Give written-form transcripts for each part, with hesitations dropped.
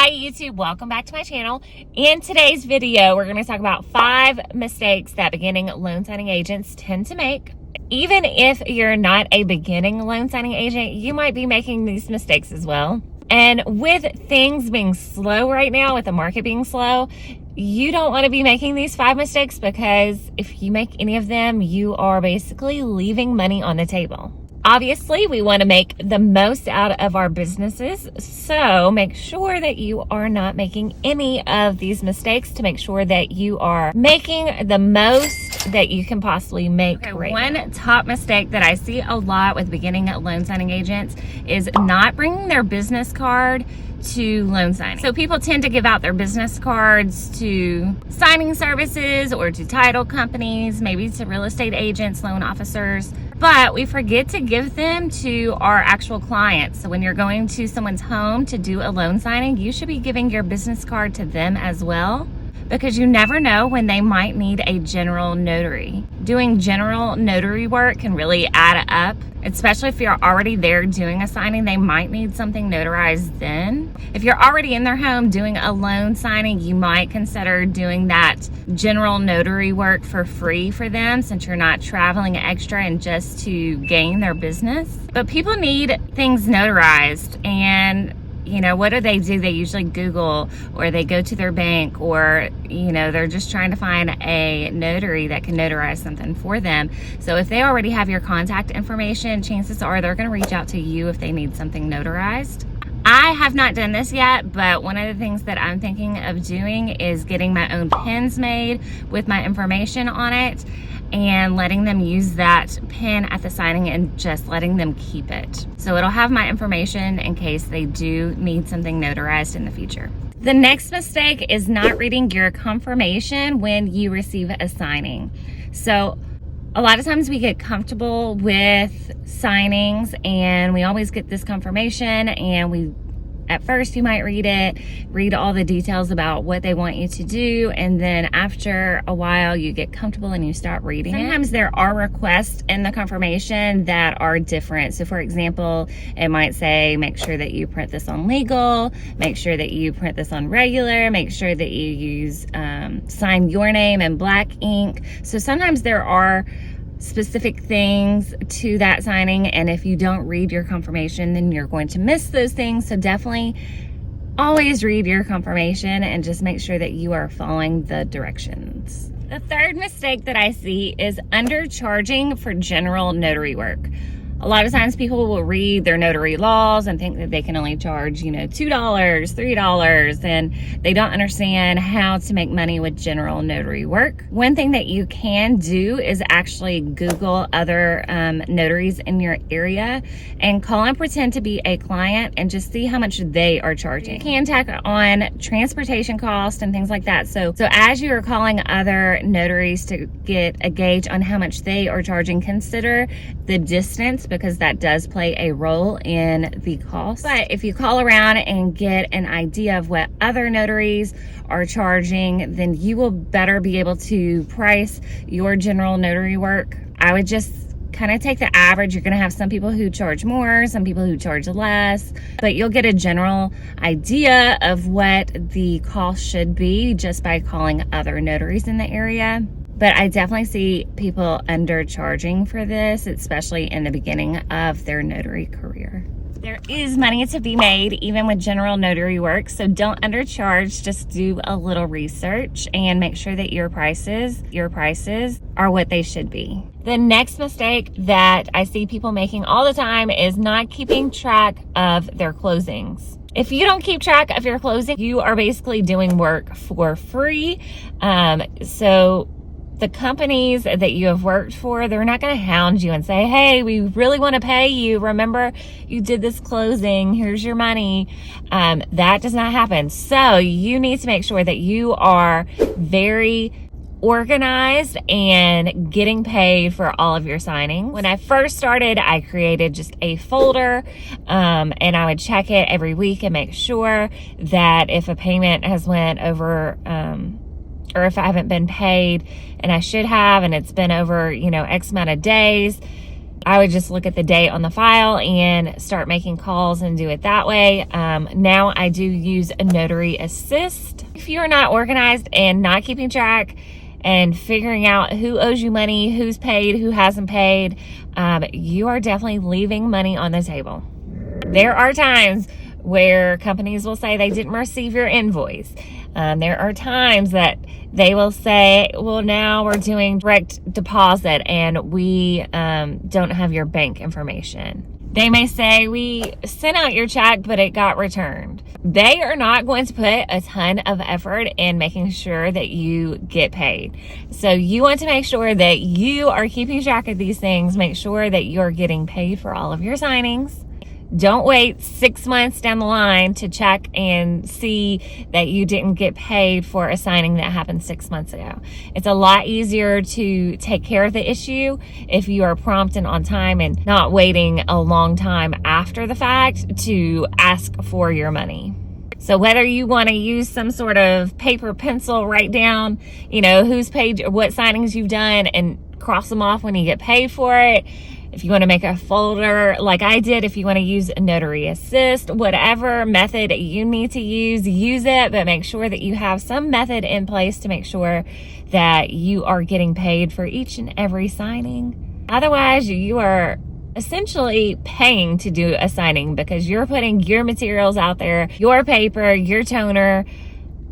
Hi YouTube, welcome back to my channel. In today's video, we're going to talk about 5 mistakes that beginning loan signing agents tend to make. Even if you're not a beginning loan signing agent, you might be making these mistakes as well. And with things being slow right now, with the market being slow, you don't want to be making these 5 mistakes, because if you make any of them, you are basically leaving money on the table. Obviously, we want to make the most out of our businesses, so make sure that you are not making any of these mistakes to make sure that you are making the most that you can possibly make. One top mistake that I see a lot with beginning loan signing agents is not bringing their business card to loan signing. So people tend to give out their business cards to signing services or to title companies, maybe to real estate agents, loan officers, but we forget to give them to our actual clients. So when you're going to someone's home to do a loan signing, you should be giving your business card to them as well, because you never know when they might need a general notary. Doing general notary work can really add up, especially if you're already there doing a signing. They might need something notarized then. If you're already in their home doing a loan signing, you might consider doing that general notary work for free for them, since you're not traveling extra and just to gain their business. But people need things notarized, and you know, what do? They usually Google, or they go to their bank, or, you know, they're just trying to find a notary that can notarize something for them. So if they already have your contact information, chances are they're going to reach out to you if they need something notarized. I have not done this yet, but one of the things that I'm thinking of doing is getting my own pins made with my information on it, and letting them use that pin at the signing and just letting them keep it. So it'll have my information in case they do need something notarized in the future. The next mistake is not reading your confirmation when you receive a signing. So a lot of times we get comfortable with signings and we always get this confirmation, and at first you might read all the details about what they want you to do, and then after a while you get comfortable and you start reading it. Sometimes there are requests in the confirmation that are different. So for example, it might say, make sure that you print this on legal, make sure that you print this on regular, make sure that you use sign your name in black ink. So sometimes there are specific things to that signing, and if you don't read your confirmation, then you're going to miss those things. So definitely always read your confirmation and just make sure that you are following the directions. The third mistake that I see is undercharging for general notary work. A lot of times people will read their notary laws and think that they can only charge, you know, $2, $3, and they don't understand how to make money with general notary work. One thing that you can do is actually Google other notaries in your area and call and pretend to be a client and just see how much they are charging. You can tack on transportation costs and things like that. So as you are calling other notaries to get a gauge on how much they are charging, consider the distance, because that does play a role in the cost. But if you call around and get an idea of what other notaries are charging, then you will better be able to price your general notary work. I would just kind of take the average. You're going to have some people who charge more, some people who charge less, but you'll get a general idea of what the cost should be just by calling other notaries in the area. But I definitely see people undercharging for this, especially in the beginning of their notary career. There is money to be made even with general notary work, so don't undercharge. Just do a little research and make sure that your prices are what they should be. The next mistake that I see people making all the time is not keeping track of their closings. If you don't keep track of your closing, you are basically doing work for free. So the companies that you have worked for, they're not going to hound you and say, hey, we really want to pay you. Remember, you did this closing. Here's your money. That does not happen. So you need to make sure that you are very organized and getting paid for all of your signings. When I first started, I created just a folder, and I would check it every week and make sure that if a payment has went over, or if I haven't been paid and I should have, and it's been over, you know, X amount of days, I would just look at the date on the file and start making calls and do it that way. Now I do use a Notary Assist. If you're not organized and not keeping track and figuring out who owes you money, who's paid, who hasn't paid, you are definitely leaving money on the table. There are times where companies will say they didn't receive your invoice. There are times that they will say, well, now we're doing direct deposit and we don't have your bank information. They may say, we sent out your check, but it got returned. They are not going to put a ton of effort in making sure that you get paid. So you want to make sure that you are keeping track of these things. Make sure that you're getting paid for all of your signings. Don't wait 6 months down the line to check and see that you didn't get paid for a signing that happened 6 months ago. It's a lot easier to take care of the issue if you are prompt and on time and not waiting a long time after the fact to ask for your money. So whether you want to use some sort of paper pencil, write down, who's paid, what signings you've done, and cross them off when you get paid for it. If you want to make a folder like I did, if you want to use a Notary Assist, whatever method you need to use it, but make sure that you have some method in place to make sure that you are getting paid for each and every signing. Otherwise, you are essentially paying to do a signing because you're putting your materials out there, your paper, your toner.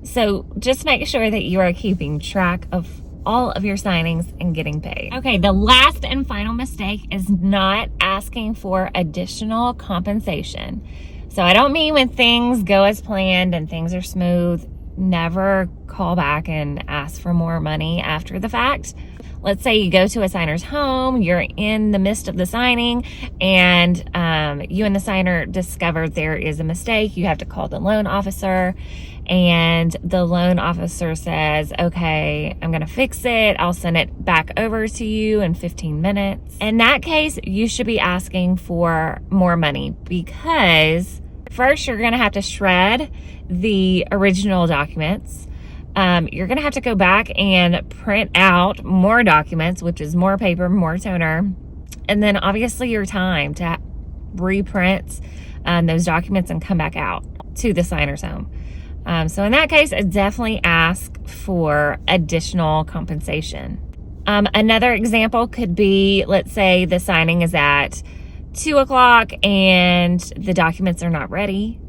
So just make sure that you are keeping track of all of your signings and getting paid. Okay, the last and final mistake is not asking for additional compensation. So I don't mean when things go as planned and things are smooth, never call back and ask for more money after the fact. Let's say you go to a signer's home, you're in the midst of the signing, and you and the signer discover there is a mistake. You have to call the loan officer, and the loan officer says, okay, I'm gonna fix it. I'll send it back over to you in 15 minutes. In that case, you should be asking for more money because first you're gonna have to shred the original documents. You're gonna have to go back and print out more documents, which is more paper, more toner, and then obviously your time to reprint those documents and come back out to the signer's home. So in that case, I definitely ask for additional compensation. Another example could be, let's say the signing is at 2 o'clock and the documents are not ready.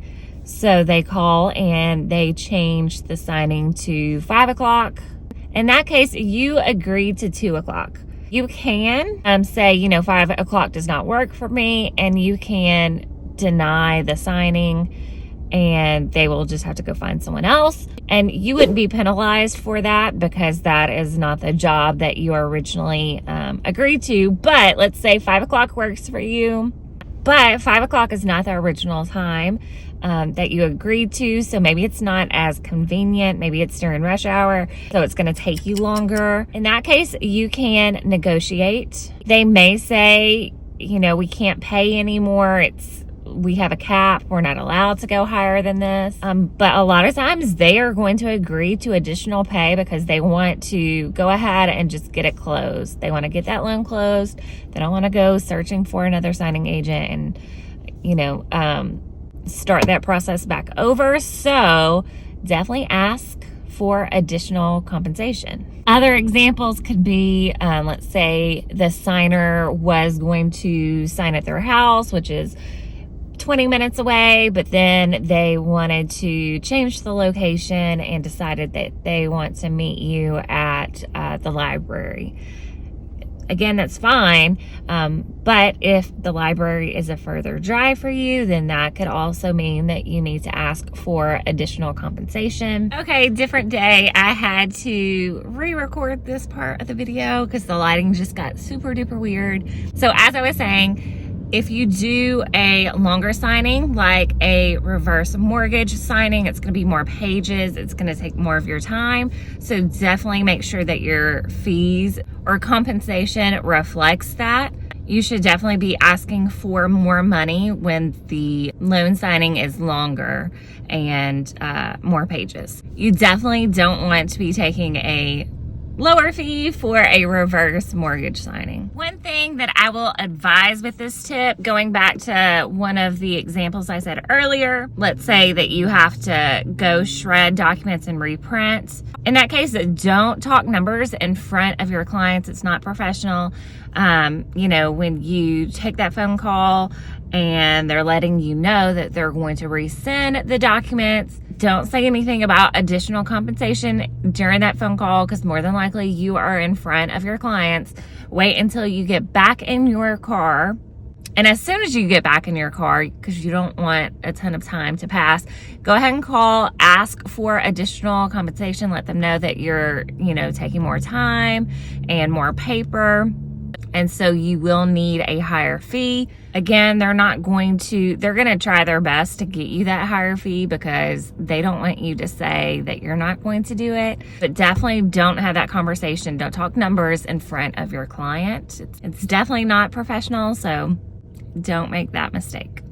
So they call and they change the signing to 5 o'clock. In that case, you agreed to 2 o'clock. You can say, 5 o'clock does not work for me, and you can deny the signing and they will just have to go find someone else. And you wouldn't be penalized for that because that is not the job that you originally agreed to. But let's say 5 o'clock works for you, but 5 o'clock is not the original time that you agreed to. So maybe it's not as convenient. Maybe it's during rush hour, so it's going to take you longer. In that case, you can negotiate. They may say, we can't pay anymore. We have a cap. We're not allowed to go higher than this. But a lot of times they are going to agree to additional pay because they want to go ahead and just get it closed. They want to get that loan closed. They don't want to go searching for another signing agent and, start that process back over. So definitely ask for additional compensation. Other examples could be, let's say the signer was going to sign at their house, which is 20 minutes away, but then they wanted to change the location and decided that they want to meet you at the library. Again, that's fine, but if the library is a further drive for you, then that could also mean that you need to ask for additional compensation. Okay, different day. I had to re-record this part of the video because the lighting just got super duper weird. So as I was saying, if you do a longer signing, like a reverse mortgage signing, it's gonna be more pages, it's gonna take more of your time. So definitely make sure that your fees or compensation reflects that. You should definitely be asking for more money when the loan signing is longer and more pages. You definitely don't want to be taking a lower fee for a reverse mortgage signing. One thing that I will advise with this tip, going back to one of the examples I said earlier, let's say that you have to go shred documents and reprint. In that case, don't talk numbers in front of your clients. It's not professional. You know, when you take that phone call and they're letting you know that they're going to resend the documents, don't say anything about additional compensation during that phone call, because more than likely you are in front of your clients. Wait until you get back in your car. And as soon as you get back in your car, because you don't want a ton of time to pass, go ahead and call, ask for additional compensation, let them know that you're, you know, taking more time and more paper. And so you will need a higher fee. Again, they're going to try their best to get you that higher fee because they don't want you to say that you're not going to do it. But definitely don't have that conversation. Don't talk numbers in front of your client. It's definitely not professional, so don't make that mistake.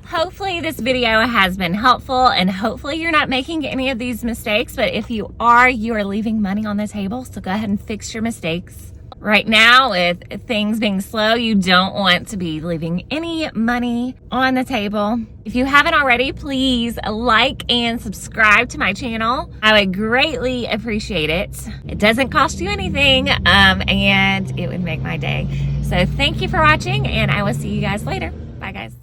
Hopefully this video has been helpful, and hopefully you're not making any of these mistakes. But if you are leaving money on the table, so go ahead and fix your mistakes. Right now, with things being slow, you don't want to be leaving any money on the table. If you haven't already, please like and subscribe to my channel. I would greatly appreciate it. It doesn't cost you anything, and it would make my day. So thank you for watching, and I will see you guys later. Bye, guys.